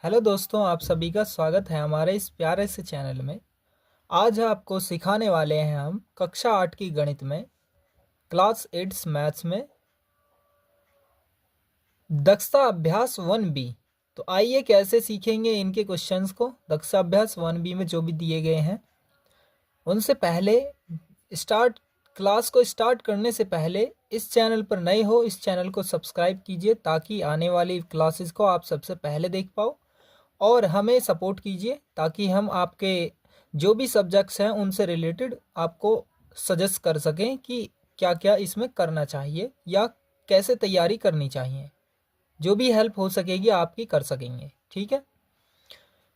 Hello दोस्तों, आप सभी का स्वागत है हमारे इस प्यारे से चैनल में। आज आपको सिखाने वाले हैं हम कक्षा 8 की गणित में क्लास 8 मैथ्स में दक्षता अभ्यास 1B। तो आइए कैसे सीखेंगे इनके क्वेश्चंस को। दक्षता अभ्यास 1B में जो भी दिए गए हैं उनसे पहले क्लास को स्टार्ट करने से पहले इस चैनल पर नए हो इस चैनल को सब्सक्राइब कीजिए ताकि आने वाली क्लासेस को आप सबसे पहले देख पाओ और हमें सपोर्ट कीजिए ताकि हम आपके जो भी सब्जेक्ट्स हैं उनसे रिलेटेड आपको सजेस्ट कर सकें कि क्या क्या इसमें करना चाहिए या कैसे तैयारी करनी चाहिए। जो भी हेल्प हो सकेगी आपकी कर सकेंगे, ठीक है।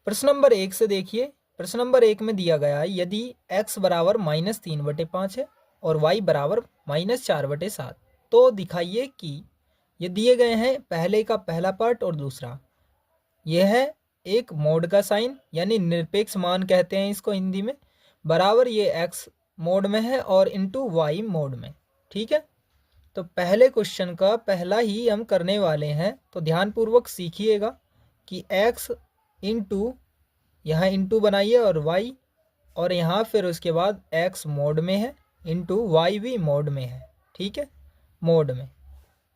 प्रश्न नंबर 1 से देखिए। प्रश्न नंबर 1 में दिया गया है यदि x बराबर -3/5 है और y बराबर -4/7 तो दिखाइए कि ये दिए गए हैं पहले का पहला पार्ट और दूसरा। यह है एक मोड का साइन यानी निरपेक्ष मान कहते हैं इसको हिंदी में, बराबर ये x मोड में है और इनटू y मोड में, ठीक है। तो पहले क्वेश्चन का पहला ही हम करने वाले हैं, तो ध्यानपूर्वक सीखिएगा कि x इंटू यहाँ इंटू बनाइए और y और यहाँ फिर उसके बाद x मोड में है इंटू y भी मोड में है, ठीक है, मोड में।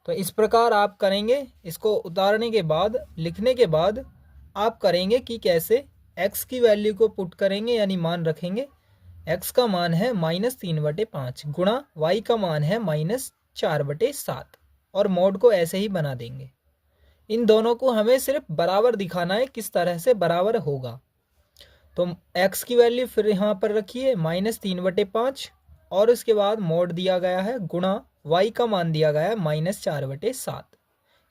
तो इस प्रकार आप करेंगे। इसको उतारने के बाद लिखने के बाद आप करेंगे कि कैसे x की वैल्यू को पुट करेंगे यानी मान रखेंगे। x का मान है -3/5 गुणा y का मान है -4/7 और मोड को ऐसे ही बना देंगे। इन दोनों को हमें सिर्फ बराबर दिखाना है, किस तरह से बराबर होगा। तो x की वैल्यू फिर यहाँ पर रखिए -3/5 और उसके बाद मोड दिया गया है गुणा y का मान दिया गया है -4/7।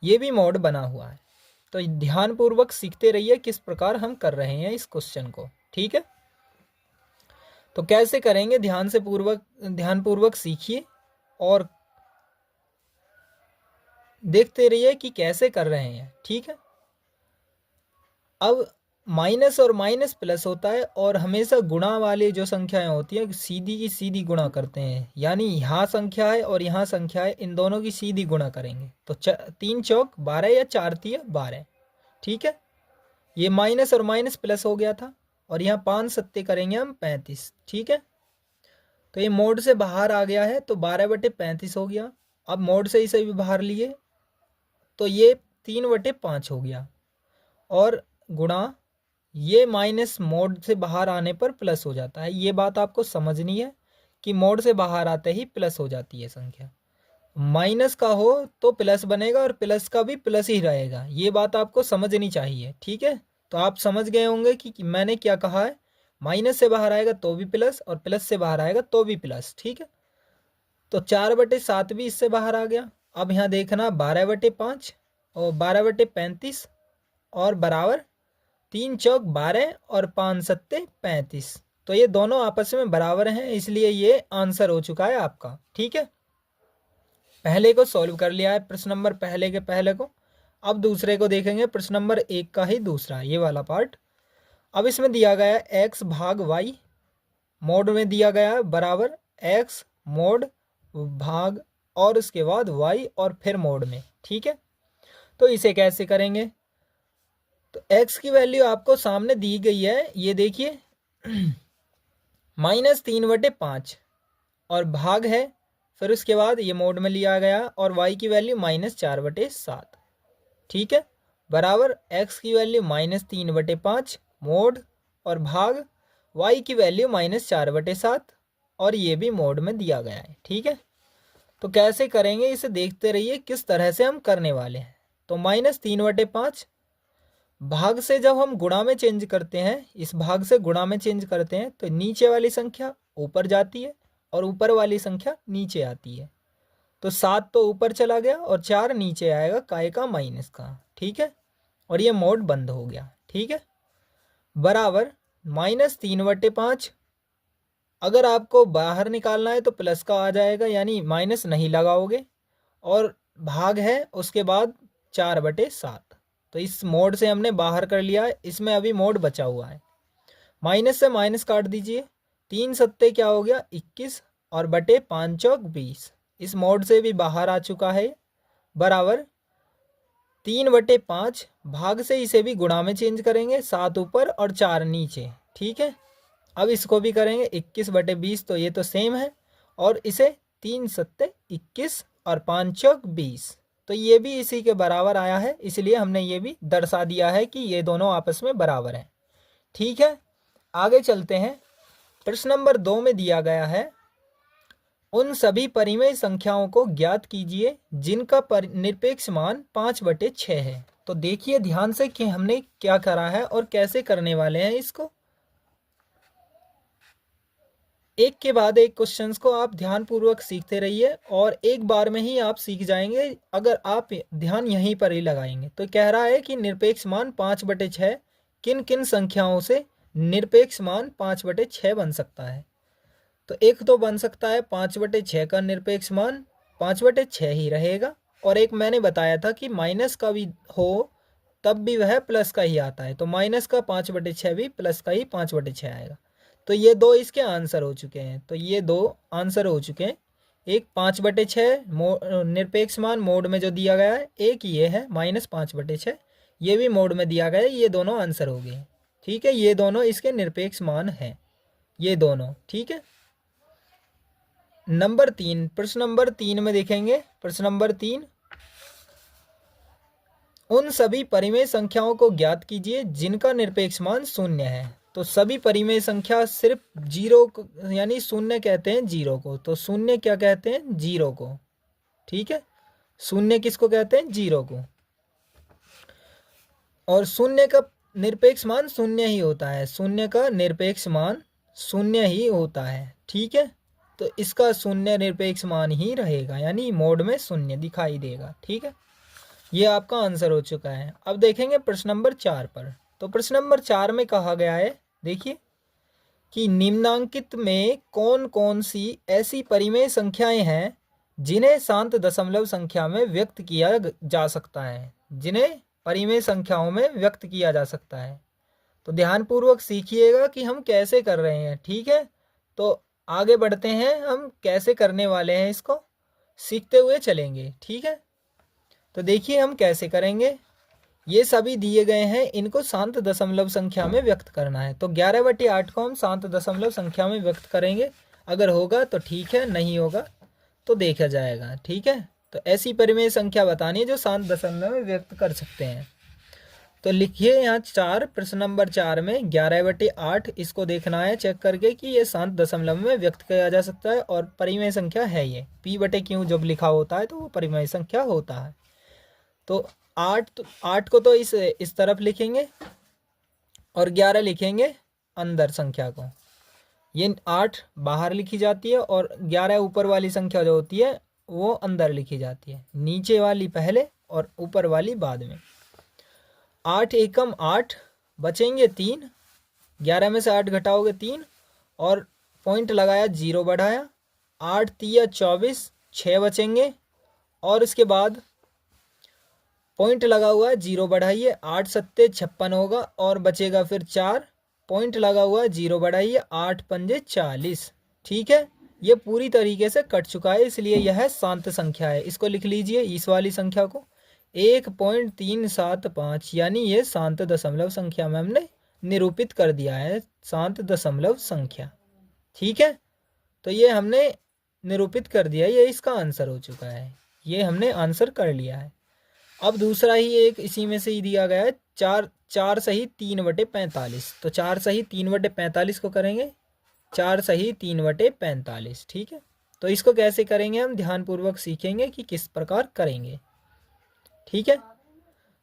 ये भी मोड बना हुआ है। तो ध्यानपूर्वक सीखते रहिए किस प्रकार हम कर रहे हैं इस क्वेश्चन को, ठीक है। तो कैसे करेंगे ध्यानपूर्वक सीखिए और देखते रहिए कि कैसे कर रहे हैं, ठीक है। अब माइनस और माइनस प्लस होता है और हमेशा गुणा वाली जो संख्याएं होती है सीधी की सीधी गुणा करते हैं, यानी यहाँ संख्या है और यहाँ संख्या है, इन दोनों की सीधी गुणा करेंगे। तो 3 चौक 12 या 4 तिया 12, ठीक है। ये माइनस और माइनस प्लस हो गया था और यहाँ 5 सत्ते करेंगे हम 35, ठीक है। तो ये मोड से बाहर आ गया है तो 12/35 हो गया। अब मोड से इसे भी बाहर लिए तो ये 3/5 हो गया और गुणा ये माइनस मोड से बाहर आने पर प्लस हो जाता है। ये बात आपको समझनी है कि मोड से बाहर आते ही प्लस हो जाती है संख्या। माइनस का हो तो प्लस बनेगा और प्लस का भी प्लस ही रहेगा, ये बात आपको समझनी चाहिए, ठीक है। तो आप समझ गए होंगे कि मैंने क्या कहा है। माइनस से बाहर आएगा तो भी प्लस और प्लस से बाहर आएगा तो भी प्लस, ठीक है। तो 4/7 भी इससे बाहर आ गया। अब यहाँ देखना 12/5 और 12/35 और बराबर 3 चौक 12 और 5 सत्ते 35। तो ये दोनों आपस में बराबर हैं, इसलिए ये आंसर हो चुका है आपका, ठीक है। पहले को सॉल्व कर लिया है प्रश्न नंबर पहले के पहले को। अब दूसरे को देखेंगे, प्रश्न नंबर 1 का ही दूसरा ये वाला पार्ट। अब इसमें दिया गया है x भाग y मोड में दिया गया है बराबर x मोड भाग और उसके बाद y और फिर मोड में, ठीक है। तो इसे कैसे करेंगे। तो x की वैल्यू आपको सामने दी गई है, ये देखिए -3/5 और भाग है, फिर उसके बाद ये मोड में लिया गया और y की वैल्यू -4/7, ठीक है, बराबर x की वैल्यू -3/5 मोड और भाग y की वैल्यू -4/7 और ये भी मोड में दिया गया है, ठीक है। तो कैसे करेंगे इसे देखते रहिए किस तरह से हम करने वाले हैं। तो -3/5 भाग से जब हम गुणा में चेंज करते हैं, इस भाग से गुणा में चेंज करते हैं तो नीचे वाली संख्या ऊपर जाती है और ऊपर वाली संख्या नीचे आती है। तो 7 तो ऊपर चला गया और 4 नीचे आएगा, काय का माइनस का, ठीक है। और ये मोड बंद हो गया, ठीक है, बराबर -3/5। अगर आपको बाहर निकालना है तो प्लस का आ जाएगा, यानी माइनस नहीं लगाओगे और भाग है उसके बाद 4/7। तो इस मोड से हमने बाहर कर लिया है, इसमें अभी मोड बचा हुआ है। माइनस से माइनस काट दीजिए, 3 सत्ते क्या हो गया 21 और बटे 5 चौक 20, इस मोड से भी बाहर आ चुका है, बराबर 3/5 भाग से इसे भी गुणा में चेंज करेंगे, 7 ऊपर और 4 नीचे। ठीक है, अब इसको भी करेंगे 21/20, तो ये तो सेम है, और इसे 3 सत्ते 21 और 5 चौक 20, तो ये भी इसी के बराबर आया है, इसलिए हमने ये भी दर्शा दिया है कि ये दोनों आपस में बराबर हैं। ठीक है, आगे चलते हैं। प्रश्न नंबर 2 में दिया गया है, उन सभी परिमेय संख्याओं को ज्ञात कीजिए जिनका निरपेक्ष मान 5/6 है। तो देखिए ध्यान से कि हमने क्या करा है और कैसे करने वाले हैं इसको। एक के बाद एक क्वेश्चंस को आप ध्यानपूर्वक सीखते रहिए और एक बार में ही आप सीख जाएंगे अगर आप ध्यान यहीं पर ही लगाएंगे। तो कह रहा है कि निरपेक्ष मान 5/6 किन किन संख्याओं से निरपेक्ष मान 5/6 बन सकता है। तो एक तो बन सकता है 5/6 का निरपेक्ष मान 5/6 ही रहेगा, और एक मैंने बताया था कि माइनस का भी हो तब भी वह प्लस का ही आता है, तो माइनस का 5/6 भी प्लस का ही 5/6 आएगा। तो ये दो इसके आंसर हो चुके हैं, तो ये दो आंसर हो चुके हैं। एक 5/6 निरपेक्ष मान मोड में जो दिया गया है, एक ये है -5/6, ये भी मोड में दिया गया है, ये दोनों आंसर हो गए। ठीक है, ये दोनों इसके निरपेक्ष मान हैं, ये दोनों। ठीक है, नंबर 3, प्रश्न नंबर 3 में देखेंगे। प्रश्न नंबर 3, उन सभी परिमेय संख्याओं को ज्ञात कीजिए जिनका निरपेक्ष मान 0 है। तो सभी परिमेय संख्या सिर्फ 0 यानी 0 कहते हैं 0 को, तो 0 क्या कहते हैं 0 को। ठीक है, 0 किसको कहते हैं 0 को, और 0 का निरपेक्ष मान 0 ही होता है, 0 का निरपेक्ष मान 0 ही होता है। ठीक है, तो इसका 0 निरपेक्ष मान ही रहेगा, यानी मोड में 0 दिखाई देगा। ठीक है, ये आपका आंसर हो चुका है। अब देखेंगे प्रश्न नंबर 4 पर। तो प्रश्न नंबर 4 में कहा गया है, देखिए कि निम्नांकित में कौन कौन सी ऐसी परिमेय संख्याएं हैं जिन्हें शांत दशमलव संख्या में व्यक्त किया जा सकता है, जिन्हें परिमेय संख्याओं में व्यक्त किया जा सकता है। तो ध्यानपूर्वक सीखिएगा कि हम कैसे कर रहे हैं। ठीक है, तो आगे बढ़ते हैं, हम कैसे करने वाले हैं इसको सीखते हुए चलेंगे। ठीक है, तो देखिए हम कैसे करेंगे। ये सभी दिए गए हैं, इनको शांत दशमलव संख्या में व्यक्त करना है। तो 11/8 को हम शांत दशमलव संख्या में व्यक्त करेंगे, अगर होगा तो ठीक है, नहीं होगा तो देखा जाएगा। ठीक है, तो ऐसी परिमेय संख्या बतानी है जो शांत दशमलव में व्यक्त कर सकते हैं। तो लिखिए यहाँ 4, प्रश्न नंबर 4 में 11/8 इसको देखना है चेक करके कि ये शांत दशमलव में व्यक्त किया जा सकता है और परिमेय संख्या है ये। p/q जब लिखा होता है तो वो परिमेय संख्या होता है। तो 8 को तो इस तरफ लिखेंगे और 11 लिखेंगे अंदर संख्या को। ये 8 बाहर लिखी जाती है और 11 ऊपर वाली संख्या जो होती है वो अंदर लिखी जाती है, नीचे वाली पहले और ऊपर वाली बाद में। 8 एकम 8, बचेंगे 3, 11 में से 8 घटाओगे 3 और पॉइंट लगाया 0 बढ़ाया, 8 तिया 24, 6 बचेंगे और इसके बाद पॉइंट लगा हुआ है 0 बढ़ाइए, 8 सत्ते 56 होगा और बचेगा फिर 4, पॉइंट लगा हुआ है 0 बढ़ाइए, 8 पंजे 40। ठीक है, ये पूरी तरीके से कट चुका है, इसलिए यह शांत संख्या है। इसको लिख लीजिए इस वाली संख्या को 1.375, यानी ये शांत दशमलव संख्या में हमने निरूपित कर दिया है, शांत दशमलव संख्या। ठीक है, तो ये हमने निरूपित कर दिया, ये इसका आंसर हो चुका है, ये हमने आंसर कर लिया है। अब दूसरा ही एक इसी में से ही दिया गया है, 4 सही 3/45। तो 4 सही 3/45 को करेंगे, 4 सही 3/45। ठीक है, तो इसको कैसे करेंगे हम ध्यानपूर्वक सीखेंगे कि किस प्रकार करेंगे। ठीक है,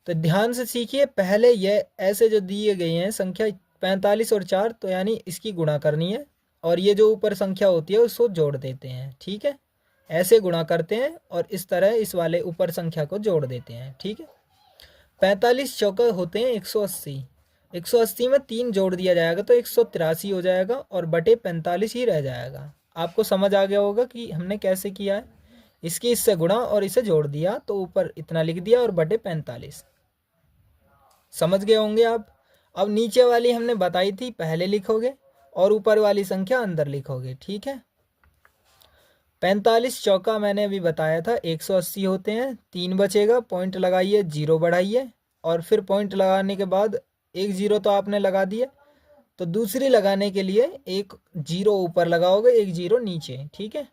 तो ध्यान से सीखिए। पहले ये ऐसे जो दिए गए हैं संख्या 45 और 4, तो यानी इसकी गुणा करनी है और ये जो ऊपर संख्या होती है उसको जोड़ देते हैं। ठीक है, ऐसे गुणा करते हैं और इस तरह इस वाले ऊपर संख्या को जोड़ देते हैं। ठीक है, 45 चौका होते हैं 180, 180 में 3 जोड़ दिया जाएगा तो 183 हो जाएगा और बटे 45 ही रह जाएगा। आपको समझ आ गया होगा कि हमने कैसे किया है, इसकी इससे गुणा और इसे जोड़ दिया तो ऊपर इतना लिख दिया और बटे 45। समझ गए होंगे आप। अब नीचे वाली हमने बताई थी, पहले लिखोगे और ऊपर वाली संख्या अंदर लिखोगे। ठीक है, 45 चौका मैंने अभी बताया था 180 होते हैं। 3 बचेगा, पॉइंट लगाइए, 0 बढ़ाइए, और फिर पॉइंट लगाने के बाद एक 0 तो आपने लगा दिया, तो दूसरी लगाने के लिए एक 0 ऊपर लगाओगे, एक 0 नीचे, ठीक है,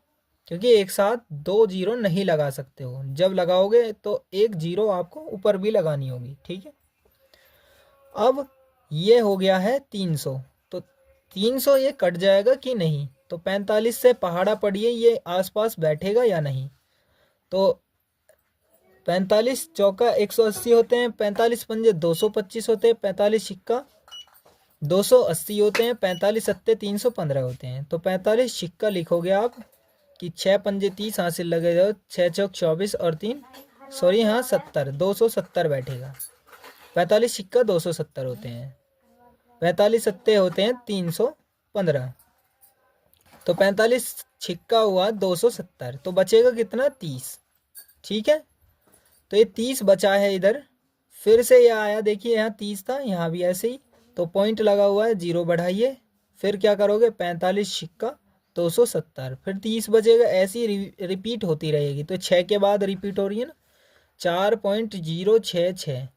क्योंकि एक साथ 2 0 नहीं लगा सकते हो। जब लगाओगे तो एक 0 आपको ऊपर भी लगानी होगी, ठीक है। अब ये हो गया है 300, तो 300 ये कट जाएगा कि नहीं, तो 45 से पहाड़ा पढ़िए ये आसपास बैठेगा या नहीं। तो 45 चौका 180 होते हैं, 45 पंजे 225 होते हैं, 45 सिक्का 280 होते हैं, 45 सत्ते 315 होते हैं। तो 45 सिक्का लिखोगे आप कि 6 पंजे 30 हासिल लगे जाओ, 6 चौक 24 और 3 सॉरी हाँ 70, 270 बैठेगा। 45 सिक्का 270 होते हैं, 45 सत्ते होते हैं 315, तो 45 छिक्का हुआ 270, तो बचेगा कितना 30, ठीक है। तो ये 30 बचा है इधर, फिर से ये आया, देखिए यहाँ 30 था, यहाँ भी ऐसे ही, तो पॉइंट लगा हुआ है, 0 बढ़ाइए, फिर क्या करोगे 45 सिक्का 270, फिर 30 बचेगा, ऐसी रिपीट होती रहेगी। तो 6 के बाद रिपीट हो रही है ना, 4.066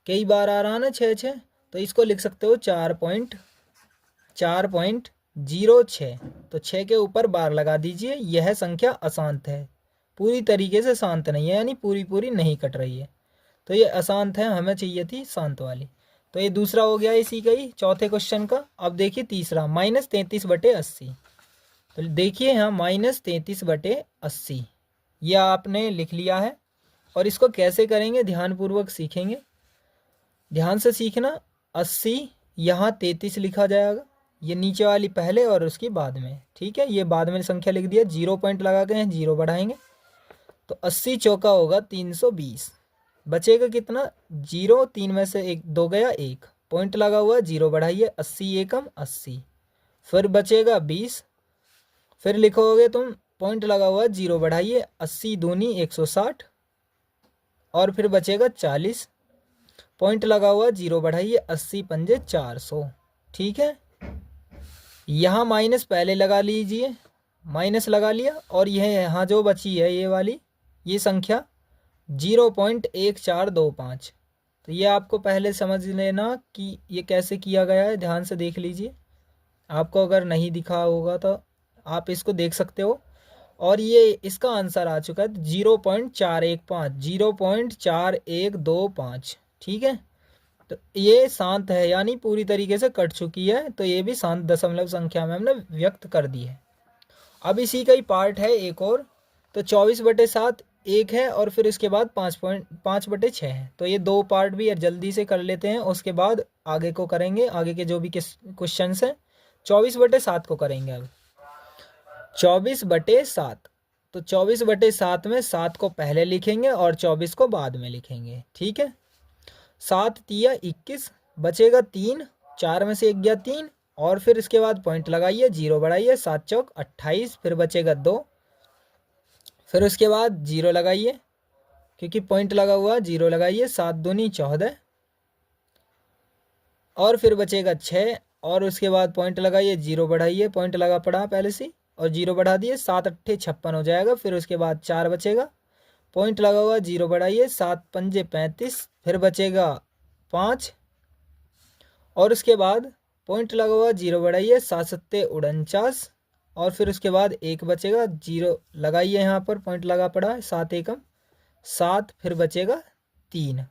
कई बार आ रहा ना 6, तो इसको लिख सकते हो 4.06, तो 6 के ऊपर बार लगा दीजिए। यह संख्या अशांत है, पूरी तरीके से शांत नहीं है, यानी पूरी नहीं कट रही है, तो ये अशांत है, हमें चाहिए थी शांत वाली। तो ये दूसरा हो गया इसी का ही, चौथे क्वेश्चन का। अब देखिए तीसरा, -33/80। तो देखिए यहाँ -33/80 ये आपने लिख लिया है, और इसको कैसे करेंगे ध्यानपूर्वक सीखेंगे। ध्यान से सीखना, 80 यहाँ 33 लिखा जाएगा, ये नीचे वाली पहले और उसकी बाद में, ठीक है। ये बाद में संख्या लिख दिया, 0 पॉइंट लगा के 0 बढ़ाएंगे, तो 80 चौका होगा 320, बचेगा कितना 0, 3 में से 1 2 गया, 1 पॉइंट लगा हुआ, 0 बढ़ाइए, 80 एकम 80, फिर बचेगा 20, फिर लिखोगे तुम पॉइंट लगा हुआ 0 बढ़ाइए, 80 दूनी 160, और फिर बचेगा 40, पॉइंट लगा हुआ 0 बढ़ाइए, 80 पंजे 400, ठीक है। यहाँ माइनस पहले लगा लीजिए, माइनस लगा लिया, और यह यहाँ जो बची है ये वाली, ये संख्या 0.1425, तो ये आपको पहले समझ लेना कि ये कैसे किया गया है, ध्यान से देख लीजिए। आपको अगर नहीं दिखा होगा तो आप इसको देख सकते हो, और ये इसका आंसर आ चुका है 0.415, 0.4125, ठीक है। तो ये शांत है, यानी पूरी तरीके से कट चुकी है, तो ये भी शांत दशमलव संख्या में हमने व्यक्त कर दी है। अब इसी का ही पार्ट है एक और, तो 24/7 1 है, और फिर इसके बाद 5/6 है, तो ये 2 पार्ट भी जल्दी से कर लेते हैं, उसके बाद आगे को करेंगे, आगे के जो भी क्वेश्चन हैं। 24/7 को करेंगे अब। 24/7, तो 24/7 में 7 को पहले लिखेंगे और 24 को बाद में लिखेंगे, ठीक है। 7 तिया 21, बचेगा 3, 4 में से 1 गया 3, और फिर इसके बाद पॉइंट लगाइए, 0 बढ़ाइए, 7 चौक 28, फिर बचेगा 2, फिर उसके बाद 0 लगाइए, क्योंकि पॉइंट लगा हुआ 0 लगाइए, 7 दूनी 14, और फिर बचेगा 6, और उसके बाद पॉइंट लगाइए, 0 बढ़ाइए, पॉइंट लगा पड़ा पहले से, और 0 बढ़ा दिए, 7 अट्ठे 56 हो जाएगा, फिर उसके बाद 4 बचेगा, पॉइंट लगा हुआ 0 बढ़ाइए, 7 पंजे 35, फिर बचेगा 5, और उसके बाद पॉइंट लगा हुआ 0 बढ़ाइए, 7 सत्ते 49, और फिर उसके बाद 1 बचेगा, 0 लगाइए, यहाँ पर पॉइंट लगा पड़ा है, 7 एकम 7, फिर बचेगा 3,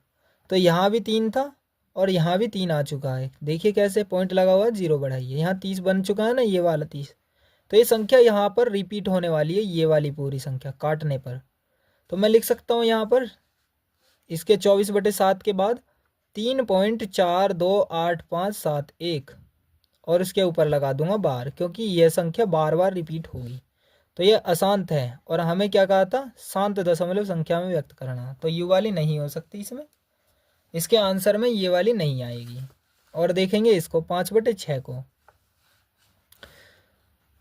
तो यहाँ भी 3 था और यहाँ भी 3 आ चुका है। देखिए कैसे पॉइंट लगा हुआ 0 बढ़ाइए, यहाँ 30 बन चुका है ना, ये वाला 30, तो ये संख्या यहाँ पर रिपीट होने वाली है, ये वाली पूरी संख्या काटने पर। तो मैं लिख सकता हूँ यहाँ पर इसके 24/7 के बाद 3.428571, और इसके ऊपर लगा दूंगा बार, क्योंकि यह संख्या बार बार रिपीट होगी, तो ये अशांत है, और हमें क्या कहा था, शांत दशमलव संख्या में व्यक्त करना, तो ये वाली नहीं हो सकती इसमें, इसके आंसर में ये वाली नहीं आएगी। और देखेंगे इसको 5/6 को,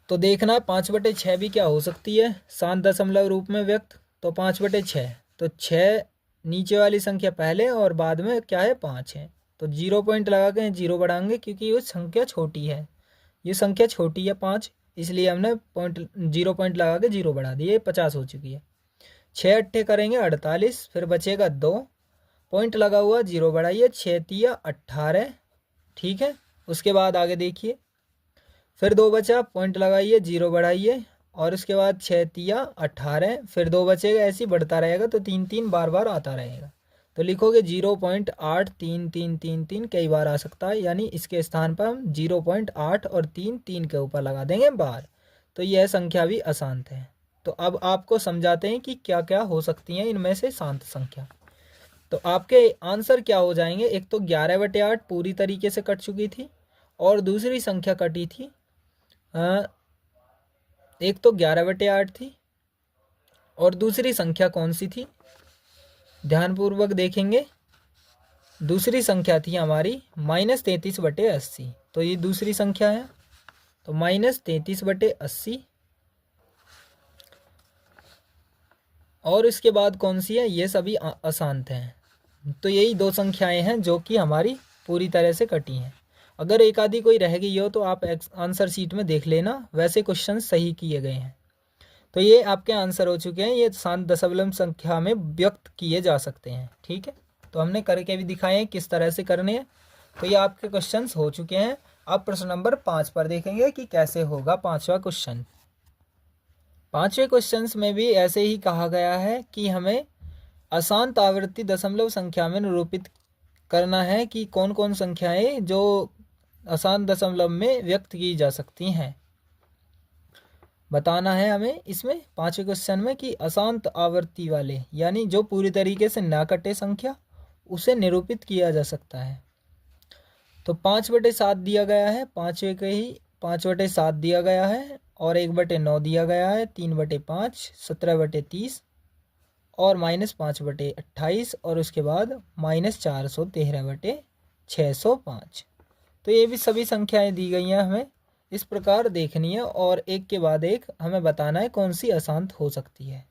तो देखना 5/6 भी क्या हो सकती है शांत दशमलव रूप में व्यक्त, तो 5/6, तो 6 नीचे वाली संख्या पहले और बाद में क्या है 5 है, तो 0 पॉइंट लगा के 0 बढ़ाएंगे, क्योंकि वो संख्या छोटी है, ये संख्या छोटी है 5, इसलिए हमने 0 पॉइंट लगा के 0 बढ़ा दिए, 50 हो चुकी है। 6 अट्ठे करेंगे 48, फिर बचेगा 2, पॉइंट लगा हुआ 0 बढ़ाइए, 6 तिया 18, ठीक है। उसके बाद आगे देखिए, फिर 2 बचा, पॉइंट लगाइए 0 बढ़ाइए, और उसके बाद 6 तिया 18, फिर 2 बचेगा, ऐसे ही बढ़ता रहेगा, तो 3 3 बार बार आता रहेगा। तो लिखोगे 0.8333 कई बार आ सकता है, यानी इसके स्थान पर हम 0.8 और 3 के ऊपर लगा देंगे बार। तो यह संख्या भी अशांत है। तो अब आपको समझाते हैं कि क्या क्या हो सकती हैं इनमें से शांत संख्या। तो आपके आंसर क्या हो जाएंगे, एक तो 11/8 पूरी तरीके से कट चुकी थी, और दूसरी संख्या कटी थी, एक तो 11/8 थी, और दूसरी संख्या कौन सी थी, ध्यानपूर्वक देखेंगे। दूसरी संख्या थी हमारी -33/80। तो ये दूसरी संख्या है, तो -33/80। और इसके बाद कौन सी है, ये सभी अशांत हैं। तो यही दो संख्याएं हैं जो कि हमारी पूरी तरह से कटी हैं। अगर एक आधी कोई रह गई हो तो आप आंसर शीट में देख लेना, वैसे क्वेश्चन सही किए गए हैं। तो ये आपके आंसर हो चुके हैं, ये शांत दशमलव संख्या में व्यक्त किए जा सकते हैं, ठीक है। तो हमने करके भी दिखाए हैं किस तरह से करने हैं। तो ये आपके क्वेश्चंस हो चुके हैं। अब प्रश्न नंबर 5 पर देखेंगे कि कैसे होगा 5वां क्वेश्चन। 5वें क्वेश्चन में भी ऐसे ही कहा गया है कि हमें अशांत आवृत्ति दशमलव संख्या में निरूपित करना है कि कौन कौन संख्याएं जो अशांत दशमलव में व्यक्त की जा सकती हैं। बताना है हमें इसमें 5वें क्वेश्चन में कि अशांत आवृत्ति वाले, यानी जो पूरी तरीके से ना कटे संख्या, उसे निरूपित किया जा सकता है। तो 5/7 दिया गया है, 5वें के ही 5/7 दिया गया है, और 1/9 दिया गया है, 3/5, 17/30, और -5/28, और उसके बाद -413/605। तो ये भी सभी संख्याएं दी गई हैं, हमें इस प्रकार देखनी है, और एक के बाद एक हमें बताना है कौन सी अशांत हो सकती है,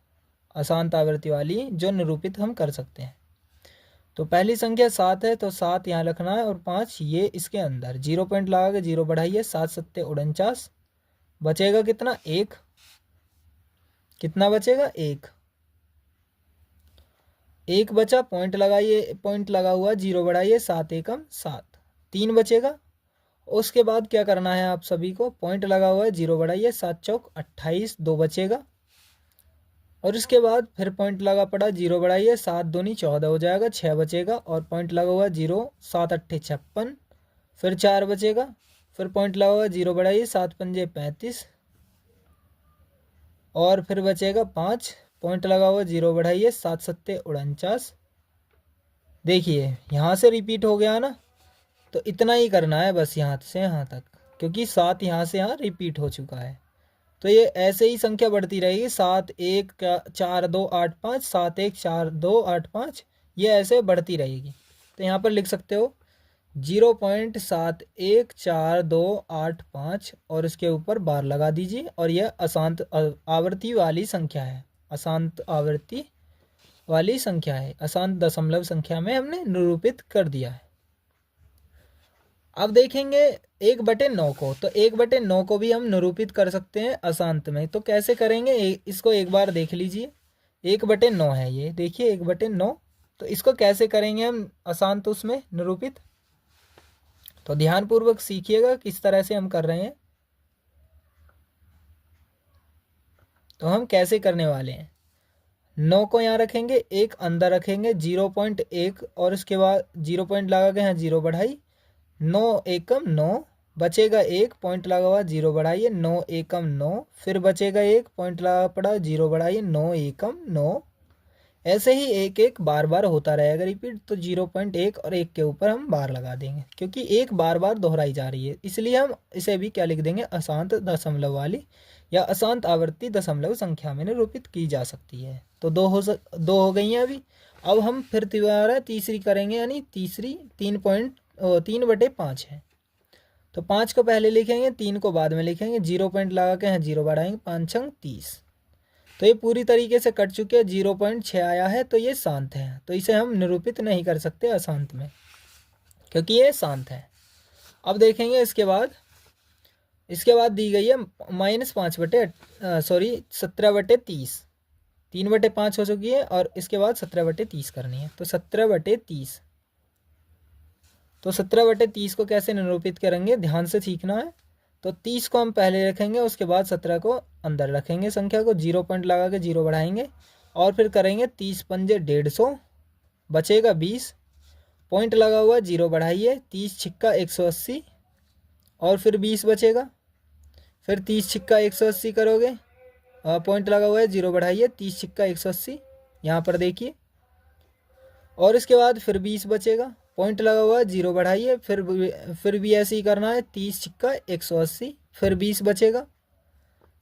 अशांत आवृत्ति वाली जो निरूपित हम कर सकते हैं। तो पहली संख्या 7 है, तो 7 यहाँ रखना है, और 5 ये इसके अंदर 0 पॉइंट लगा के 0 बढ़ाइए, 7 7 49, बचेगा कितना, 1, कितना बचेगा, 1 बचा, पॉइंट लगाइए, पॉइंट लगा हुआ 0 बढ़ाइए, 7 एकम 7, 3 बचेगा। उसके बाद क्या करना है आप सभी को, पॉइंट लगा हुआ है 0 बढ़ाइए, 7 चौक 28, 2 बचेगा। और इसके बाद फिर पॉइंट लगा पड़ा 0 बढ़ाइए, 7 दूनी 14 हो जाएगा, 6 बचेगा, और पॉइंट लगा हुआ 0, 7 अट्ठे 56, फिर 4 बचेगा, फिर पॉइंट लगा हुआ 0 बढ़ाइए, 7 पंजे 35, और फिर बचेगा 5, पॉइंट लगा हुआ 0 बढ़ाइए, 7 सत्ते 49। देखिए यहाँ से रिपीट हो गया ना, तो इतना ही करना है बस यहाँ से यहाँ तक, क्योंकि 7 यहाँ से यहाँ रिपीट हो चुका है। तो ये ऐसे ही संख्या बढ़ती रहेगी, 7 1 4 2 8 5, 7 1 4 2 8 5, ये ऐसे बढ़ती रहेगी। तो यहाँ पर लिख सकते हो 0.714285, और इसके ऊपर बार लगा दीजिए, और यह अशांत आवृत्ति वाली संख्या है, अशांत आवृत्ति वाली संख्या है, अशांत दशमलव संख्या में हमने निरूपित कर दिया है। अब देखेंगे 1/9 को, तो 1/9 को भी हम निरूपित कर सकते हैं अशांत में। तो कैसे करेंगे, इसको एक बार देख लीजिए। 1/9 है ये, देखिए 1/9। तो इसको कैसे करेंगे हम अशांत उसमें निरूपित, तो ध्यानपूर्वक सीखिएगा किस तरह से हम कर रहे हैं। तो हम कैसे करने वाले हैं, 9 को यहाँ रखेंगे, एक अंदर रखेंगे, 0.1, और उसके बाद 0 पॉइंट लगा के यहाँ 0 बढ़ाई, 9 एकम 9, बचेगा 1, पॉइंट लगा हुआ 0 बढ़ाइए, 9 एकम 9, फिर बचेगा 1, पॉइंट लगा पड़ा 0 बढ़ाइए, 9 एकम 9। ऐसे ही एक एक बार बार होता रहेगा रिपीट। तो 0.1 और 1 के ऊपर हम बार लगा देंगे, क्योंकि एक बार बार दोहराई जा रही है, इसलिए हम इसे भी क्या लिख देंगे, अशांत दशमलव वाली या अशांत आवृत्ति दशमलव संख्या में निरूपित की जा सकती है। तो दो हो गई हैं अभी। अब हम फिर दोबारा तीसरी करेंगे, यानी तीसरी 3/5 है। तो 5 को पहले लिखेंगे, 3 को बाद में लिखेंगे, 0 पॉइंट लगा के यहाँ 0 बढ़ाएंगे, 5 छंग 30। तो ये पूरी तरीके से कट चुके हैं, 0.6 आया है, तो ये शांत है। तो इसे हम निरूपित नहीं कर सकते अशांत में, क्योंकि ये शांत है। अब देखेंगे इसके बाद इसके बाद दी गई है -5/17/30, 3/5 हो चुकी है और इसके बाद 17/30 करनी है। तो 17/30, तो 17/30 को कैसे निरूपित करेंगे, ध्यान से सीखना है। तो 30 को हम पहले रखेंगे, उसके बाद 17 को अंदर रखेंगे, संख्या को 0 पॉइंट लगा के 0 बढ़ाएंगे और फिर करेंगे 30 पंजे 150, बचेगा 20, पॉइंट लगा हुआ 0 बढ़ाइए, 30 छिक्का 180 और फिर 20 बचेगा, फिर 30 छिक्का 180 करोगे, पॉइंट लगा हुआ है 0 बढ़ाइए, 30 छिक्का 180 यहाँ पर देखिए, और इसके बाद फिर 20 बचेगा, पॉइंट लगा हुआ है 0 बढ़ाइए, फिर भी ऐसे ही करना है, 30 छिक्का 180 फिर 20 बचेगा,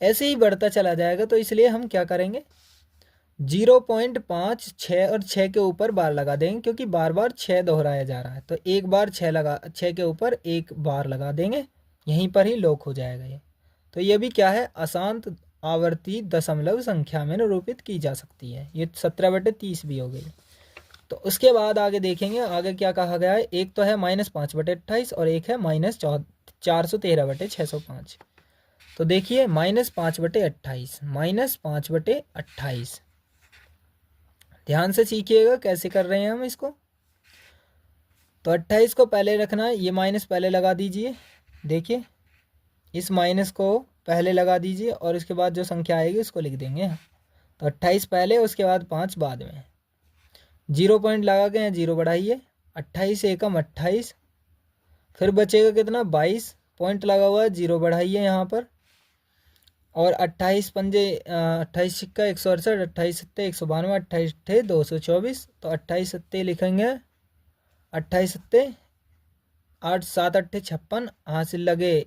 ऐसे ही बढ़ता चला जाएगा। तो इसलिए हम क्या करेंगे, 0.5, 6 और 6 के ऊपर बार लगा देंगे, क्योंकि बार बार 6 दोहराया जा रहा है। तो एक बार 6 के ऊपर एक बार लगा देंगे, यहीं पर ही लॉक हो जाएगा ये। तो ये भी क्या है, अशांत आवर्ती दशमलव संख्या में निरूपित की जा सकती है। ये 17/30 भी हो गई। तो उसके बाद आगे देखेंगे, आगे क्या कहा गया है। एक तो है -5/28 और एक है -413/605। तो देखिए -5/28, -5/28, ध्यान से सीखिएगा कैसे कर रहे हैं हम इसको। तो 28 को पहले रखना है, ये माइनस पहले लगा दीजिए, देखिए इस माइनस को पहले लगा दीजिए और इसके बाद जो संख्या आएगी उसको लिख देंगे। तो 28 पहले, उसके बाद 5 बाद में, 0 पॉइंट लगा के 0 बढ़ाइए, 28 एकम 28, फिर बचेगा कितना 22, पॉइंट लगा हुआ है 0 बढ़ाइए यहाँ पर, और 28 पंजे 28 छिक्का 168, 28 सत्ते 192, 28 अट्ठे 224। तो 28 सत्ते लिखेंगे, 28 सत्ते 8, 7 अट्ठे 56, हासिल लगे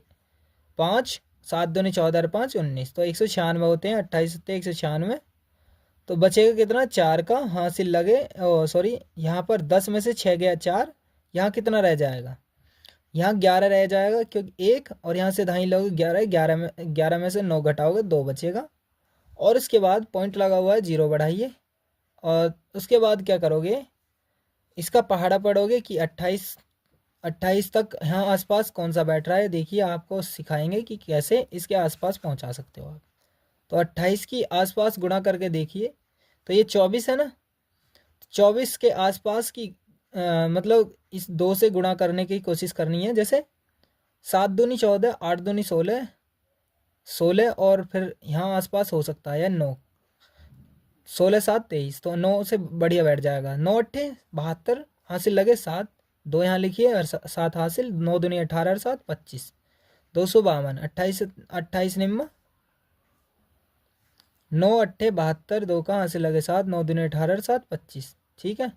5, 7 दूनी 14 5 19, तो 196 होते हैं, 28 सत्ते 196। तो बचेगा कितना 4 का, हासिल लगे सॉरी यहाँ पर 10 में से 6 गया 4, यहाँ कितना रह जाएगा, यहाँ 11 रह जाएगा, क्योंकि 1 और यहाँ से दाई लोगे 11, 11 में से 9 घटाओगे 2 बचेगा, और इसके बाद पॉइंट लगा हुआ है 0 बढ़ाइए, और उसके बाद क्या करोगे, इसका पहाड़ा पढ़ोगे कि 28 तक यहाँ आसपास कौन सा बैठ रहा है। देखिए आपको सिखाएंगे कि कैसे इसके आसपास पहुँचा सकते हो आप। तो 28 की आसपास गुणा करके देखिए, तो ये 24 है ना, 24 के आसपास की मतलब इस 2 से गुणा करने की कोशिश करनी है। जैसे 7 दूनी 14, 8 दूनी 16, 16 और फिर यहाँ आसपास हो सकता है 9, 16 7 23, तो 9 से बढ़िया बैठ जाएगा। 9 अट्ठे 72, हासिल लगे 7, 2 यहाँ लिखिए और 7 हासिल, 9 दूनी 18 और 7 25, 252, 28 निम्न 9 अट्ठे 72, 2 का हासिल लगे 7, 9 दूनी 18 और 7 25, ठीक है।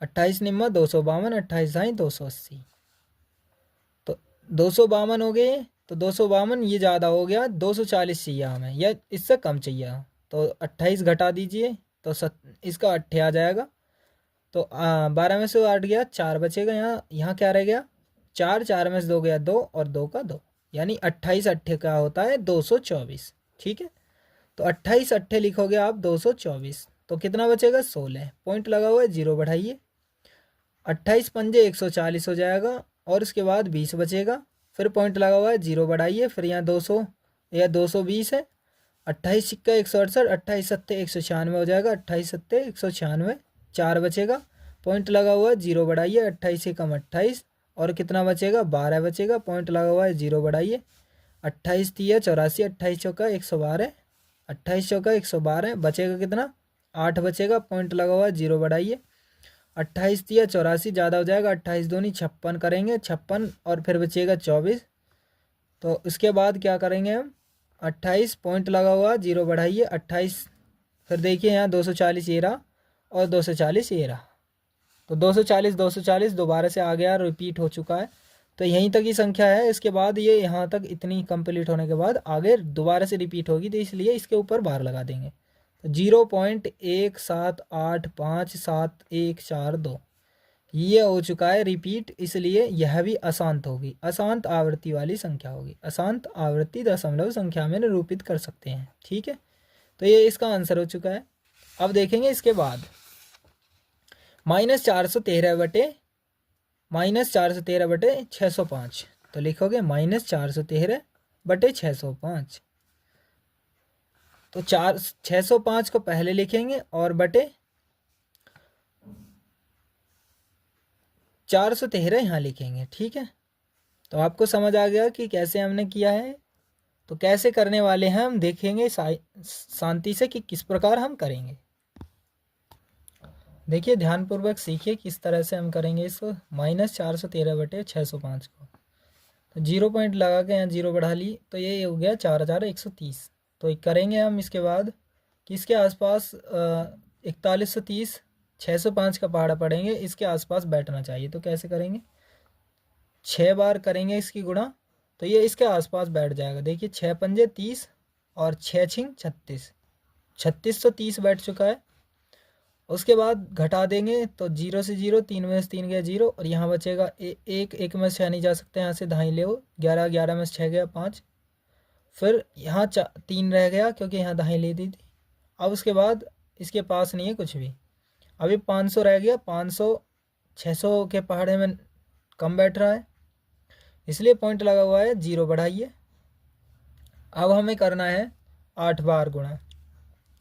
28 निम्मा 252, 28 दाई 280, तो 252 हो गए। तो 252 ये ज़्यादा हो गया, 240 चाहिए हमें, या इससे कम चाहिए। तो 28 घटा दीजिए, तो इसका 8 आ जाएगा। तो 12 में से 8 गया, 4 बचेगा। यहाँ क्या रह गया, 4, 4 में से 2 गया 2 और 2 का 2, यानी 28 अट्ठे का होता है 224, ठीक है। तो 28 अट्ठे लिखोगे आप 224, तो कितना बचेगा 16, पॉइंट लगा हुआ है 0 बढ़ाइए, 28 पंजे 140 हो जाएगा, और उसके बाद 20 बचेगा, फिर पॉइंट लगा हुआ है 0 बढ़ाइए, फिर यहाँ 200 या 220 है, 28 सिक्का 168, 28 सत्ते 196 हो जाएगा, 28 सत्ते 196, 4 बचेगा, पॉइंट लगा हुआ है 0 बढ़ाइए, 28 से कम 28, और कितना बचेगा 12 बचेगा, पॉइंट लगा हुआ है 0 बढ़ाइए, 28 तिया 84, 28 चौका 112, 28 चौका 112, बचेगा कितना 8 बचेगा, पॉइंट लगा हुआ है 0 बढ़ाइए, 28 तिया 84 ज़्यादा हो जाएगा, 28 दूनी 56 करेंगे 56, और फिर बचेगा 24। तो इसके बाद क्या करेंगे हम, 28 पॉइंट लगा हुआ 0 बढ़ाइए, 28, फिर देखिए यहाँ 240 ये रहा और 240 ये रहा, तो 240 दोबारा से आ गया, रिपीट हो चुका है। तो यहीं तक ही संख्या है, इसके बाद ये यहाँ तक इतनी कंप्लीट होने के बाद आगे दोबारा से रिपीट होगी, तो इसलिए इसके ऊपर बार लगा देंगे। तो 0.1785714 ये हो चुका है रिपीट, इसलिए यह भी अशांत होगी, अशांत आवृत्ति वाली संख्या होगी, अशांत आवृत्ति दशमलव संख्या में निरूपित कर सकते हैं, ठीक है। तो ये इसका आंसर हो चुका है। अब देखेंगे इसके बाद -413/605, तो लिखोगे -413 बटे 605। तो 605 को पहले लिखेंगे और बटे 413 यहाँ लिखेंगे। ठीक है, तो आपको समझ आ गया कि कैसे हमने किया है। तो कैसे करने वाले हैं हम देखेंगे शांति से कि किस प्रकार हम करेंगे। देखिए ध्यानपूर्वक सीखिए किस तरह से हम करेंगे इसको। -413 बटे 605 को तो 0 पॉइंट लगा के यहाँ 0 बढ़ा ली, तो ये हो गया 4130। तो करेंगे हम इसके बाद कि इसके आसपास 4130 605 का पहाड़ा पड़ेंगे, इसके आसपास बैठना चाहिए। तो कैसे करेंगे, 6 बार करेंगे इसकी गुणा, तो ये इसके आसपास बैठ जाएगा। देखिए 6 पंजे 30 और 6 छिंग 36, 3630 बैठ चुका है। उसके बाद घटा देंगे तो 0 से 0, 3 में से 3 गया 0, और यहाँ बचेगा एक में से 6 नहीं जा सकते, यहाँ से धाई ले 11, 11 में से 6 गया 5, फिर यहाँ 3 रह गया क्योंकि यहाँ धाई ले दी थी। अब उसके बाद इसके पास नहीं है कुछ भी, अभी 500 रह गया। 500 600 के पहाड़े में कम बैठ रहा है, इसलिए पॉइंट लगा हुआ है, 0 बढ़ाइए। अब हमें करना है 8 बार गुणा,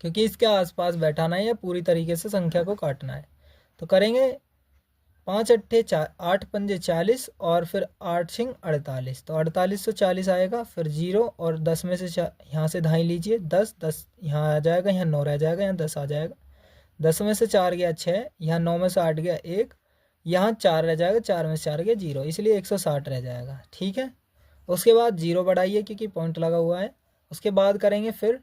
क्योंकि इसके आसपास बैठाना है या पूरी तरीके से संख्या को काटना है। तो करेंगे 5 अट्ठे 8 पंजे 40 और फिर 8 छिंग 48, तो 4840 आएगा। फिर 0 और 10 में से यहाँ से धाई लीजिए, 10 10 यहाँ आ जाएगा, यहाँ 9 रह जाएगा, यहाँ 10 आ जाएगा। 10 में से 4 गया 6, यहाँ 9 में से 8 गया 1, यहाँ 4 रह जाएगा, 4 में से 4 गया 0, इसलिए 160 रह जाएगा। ठीक है, उसके बाद 0 बढ़ाइए क्योंकि पॉइंट लगा हुआ है। उसके बाद करेंगे, फिर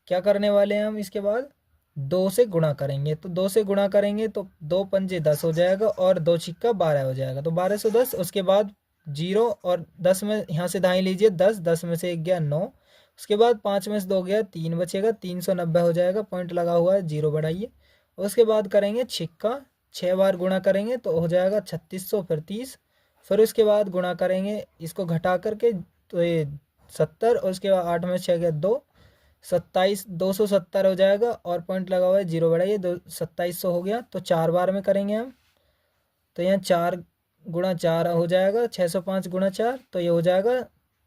क्या करने वाले हैं हम, इसके बाद 2 से गुणा करेंगे। तो 2 से गुणा करेंगे तो 2 पंजे 10 हो जाएगा और 2 छिक्का 12 हो जाएगा, तो 1210। उसके बाद 0 और 10 में यहाँ से दाएं लीजिए, 10 10 में से 1 गया 9, उसके बाद 5 में से 2 गया 3 बचेगा, 390 हो जाएगा, पॉइंट लगा हुआ है, 0 बढ़ाइए। उसके बाद करेंगे छिक्का, 6 बार गुणा करेंगे तो हो जाएगा 3600, फिर 30, फिर उसके बाद गुणा करेंगे इसको घटा करके तो ये 70, और उसके बाद 8 में 6 गया 2, 270 हो जाएगा, और पॉइंट लगा हुआ है, 0 बढ़ाइए, 2700 हो गया। तो 4 बार में करेंगे हम, तो यहाँ 4 गुणा 4 हो जाएगा, 605 गुणा 4, तो ये हो जाएगा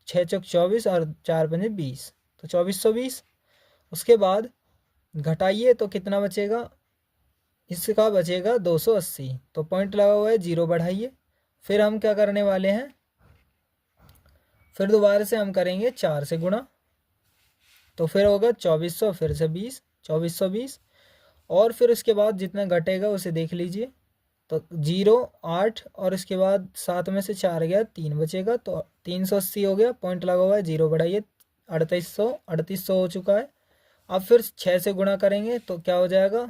6 चौक 24 और 4 पंजे 20, तो 2420। उसके बाद घटाइए तो कितना बचेगा, इसका बचेगा 280, तो पॉइंट लगा हुआ है, 0 बढ़ाइए। फिर हम क्या करने वाले हैं, फिर दोबारा से हम करेंगे 4 से गुणा, तो फिर होगा 2400, फिर से 20, 2420, और फिर उसके बाद जितना घटेगा उसे देख लीजिए। तो 0 8 और उसके बाद 7 में से 4 गया 3 बचेगा, तो 380 हो गया, पॉइंट लगा हुआ है, 0 बढ़ाइए, 3800 हो चुका है। अब फिर 6 से गुणा करेंगे तो क्या हो जाएगा,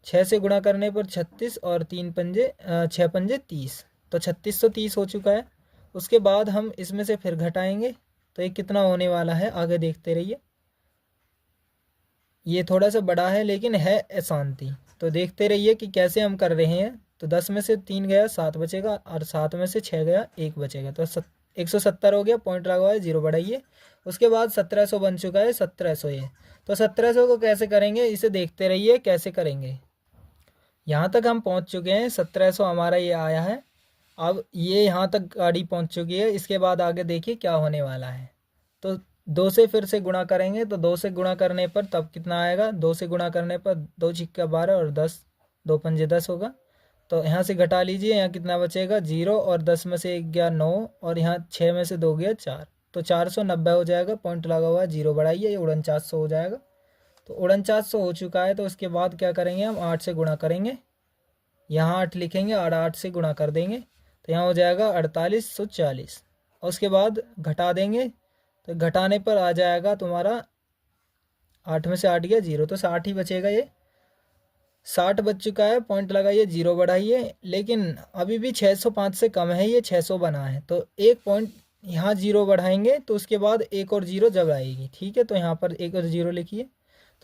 6 से गुणा करने पर 36 और 6 पंजे 30, तो 3630 हो चुका है। उसके बाद हम इसमें से फिर घटाएंगे तो ये कितना होने वाला है, आगे देखते रहिए। ये थोड़ा सा बड़ा है लेकिन है अशांति, तो देखते रहिए कि कैसे हम कर रहे हैं। तो 10 में से 3 गया 7 बचेगा, और 7 में से 6 गया 1 बचेगा, तो 170 हो गया, पॉइंट लगा हुआ है, 0 बढ़ाइए। उसके बाद 1700 बन चुका है, 1700 ये, तो 1700 को कैसे करेंगे इसे देखते रहिए कैसे करेंगे। यहाँ तक हम पहुँच चुके हैं, 1700 हमारा ये आया है। अब ये यहाँ तक गाड़ी पहुँच चुकी है, इसके बाद आगे देखिए क्या होने वाला है। तो 2 से फिर से गुणा करेंगे, तो 2 से गुणा करने पर तब कितना आएगा, 2 से गुणा करने पर 2 छिक्का 12 और 10, 2 पंजे 10 होगा। तो यहाँ से घटा लीजिए, यहाँ कितना बचेगा, 0 और 10 में से 1 गया 9, और यहाँ 6 में से 2 गया 4, तो 490 हो जाएगा, पॉइंट लगा हुआ है, 0 बढ़ाइए, ये 4900 हो जाएगा। तो 4900 हो चुका है। तो उसके बाद क्या करेंगे, हम 8 से गुणा करेंगे, यहाँ 8 लिखेंगे और 8 से गुणा कर देंगे, तो यहाँ हो जाएगा 4840। और उसके बाद घटा देंगे, तो घटाने पर आ जाएगा तुम्हारा 8 में से 8 गया 0, तो 60 ही बचेगा, ये 60 बच चुका है, पॉइंट लगाइए, 0 बढ़ाइए। लेकिन अभी भी 605 से कम है, ये 600 बना है, तो एक पॉइंट यहाँ 0 बढ़ाएंगे, तो उसके बाद एक और 0 जब आएगी। ठीक है, तो यहाँ पर एक और 0 लिखिए,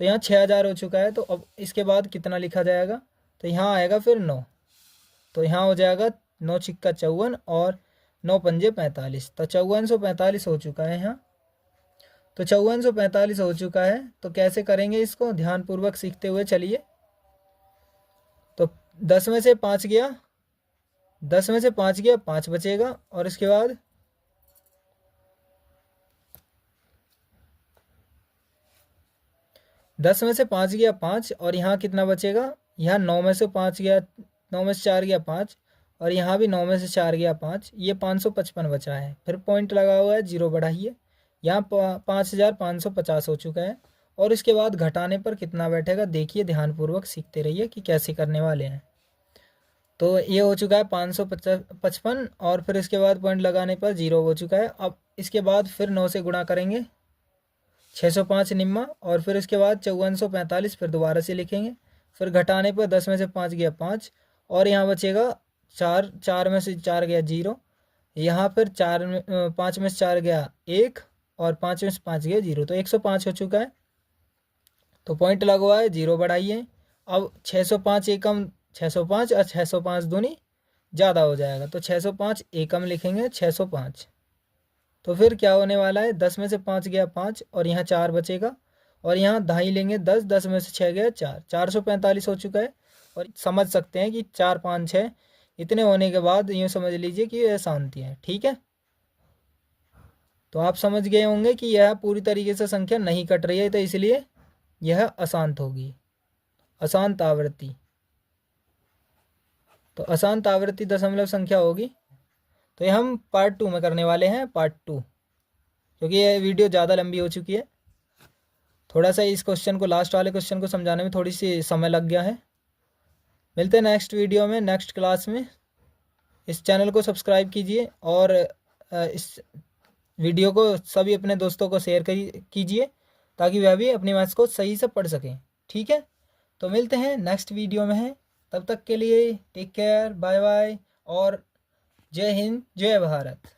तो यहाँ 6000 हो चुका है। तो अब इसके बाद कितना लिखा जाएगा, तो यहाँ आएगा फिर 9, तो यहाँ हो जाएगा 9 छिक्का 54 और 9 पंजे 45, तो 5445 हो चुका है यहाँ। तो 5445 हो चुका है। तो कैसे करेंगे इसको, ध्यानपूर्वक सीखते हुए चलिए। तो 10 में से 5 गया, 10 में से 5 गया 5 बचेगा, और इसके बाद 10 में से 5 गया 5 और यहाँ कितना बचेगा, यहाँ 9 में से 5 गया, 9 में से 4 गया 5 और यहाँ भी 9 में से 4 गया 5, ये 555 बचा है। फिर पॉइंट लगा हुआ है, जीरो बढ़ाइए, यहाँ 5550 हो चुका है। और इसके बाद घटाने पर कितना बैठेगा देखिए, ध्यानपूर्वक सीखते रहिए कि कैसे करने वाले हैं। तो ये हो चुका है 555 और फिर इसके बाद पॉइंट लगाने पर जीरो हो चुका है। अब इसके बाद फिर 9 से गुणा करेंगे, 605 निम्मा, और फिर इसके बाद 5445 फिर दोबारा से लिखेंगे। फिर घटाने पर 10 में से 5 गया 5 और यहाँ बचेगा 4, 4 में से 4 गया 0, यहाँ फिर 5 में से 4 गया 1 और 5 में से 5 गया 0, तो 105 हो चुका है। तो पॉइंट लगा हुआ है, जीरो बढ़ाइए। अब 605 एकम 605 और 605 दूनी ज़्यादा हो जाएगा, तो 605 एकम लिखेंगे 605। तो फिर क्या होने वाला है, 10 में से 5 गया 5 और यहाँ 4 बचेगा और यहाँ दहाई लेंगे 10, 10 में से 6 गया 4, 445 हो चुका है। और समझ सकते हैं कि 4 5 6 इतने होने के बाद यूँ समझ लीजिए कि यह शांति है। ठीक है, तो आप समझ गए होंगे कि यह पूरी तरीके से संख्या नहीं कट रही है, तो इसलिए यह अशांत होगी, अशांत आवृत्ति। तो अशांत आवृत्ति दशमलव संख्या होगी। तो ये हम पार्ट 2 में करने वाले हैं, पार्ट 2, क्योंकि ये वीडियो ज़्यादा लंबी हो चुकी है। थोड़ा सा इस क्वेश्चन को, लास्ट वाले क्वेश्चन को समझाने में थोड़ी सी समय लग गया है। मिलते हैं नेक्स्ट वीडियो में, नेक्स्ट क्लास में। इस चैनल को सब्सक्राइब कीजिए और इस वीडियो को सभी अपने दोस्तों को शेयर कीजिए ताकि वह भी अपनी मैथ्स को सही से पढ़ सकें। ठीक है, तो मिलते हैं नेक्स्ट वीडियो में हैं, तब तक के लिए टेक केयर, बाय बाय और जय हिंद, जय भारत।